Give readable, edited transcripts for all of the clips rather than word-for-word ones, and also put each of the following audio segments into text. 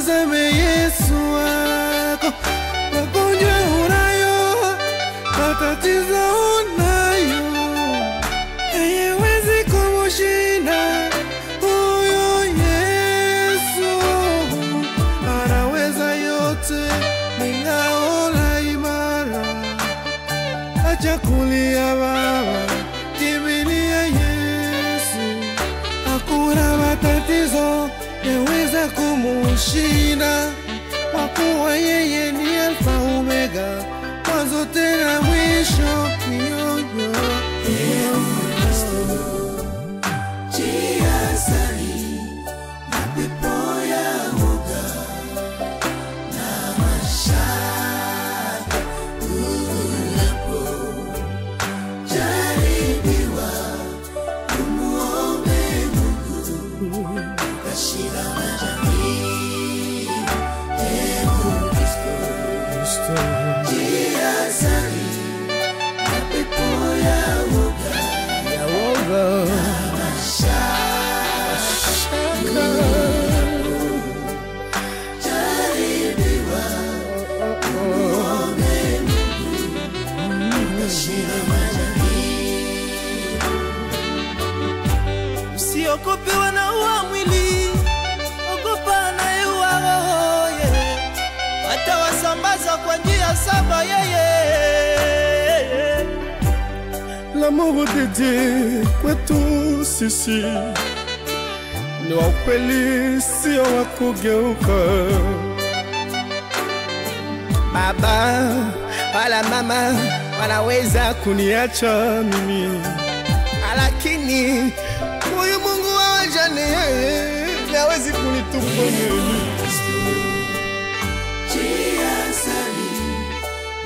Mtazame Yesu wako, magonjwa unayo, matatizo unayo, haiwezi kumushinda huyo Yesu. Anaweza yote, ni ngao la imara. Acha kulia baba, kimbilia Yesu. Hakuna matatizo yaweza kumushinda, kwa kuwa yeye ni Alfa Omega, mwanzo tena mwisho. Jiazari na pepo ya woga na mashaka, unapo jaribiwa umuombe Mungu utashinda majaribu. Kristo jiazari na pepo ya woga na mashaka, jaribiwa umuombe Mungu utashinda majaribu. Usiogope wanaua mwili, ogopa anayeua roho. Atawasambaza kwa njia 7 yeye. L'amour de Dieu kwetu sisi ni wa ukweli, sio wa kugeuka. Baba wala mama wanaweza kuniacha mimi, lakini huyu Mungu wa wajane hawezi kunitupa mimi. Jiazari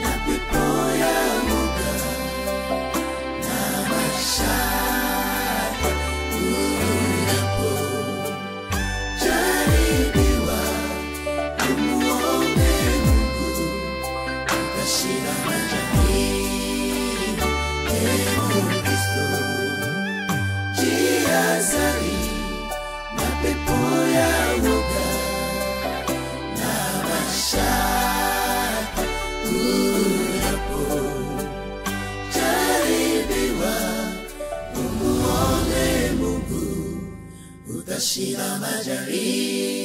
na pepo ya woga na mashaka, unapo jaribiwa umuombe Mungu utashinda majaribu. Kristo jiazari na pepo ya woga na mashaka, unapo jaribiwa umuombe Mungu utashinda majaribu.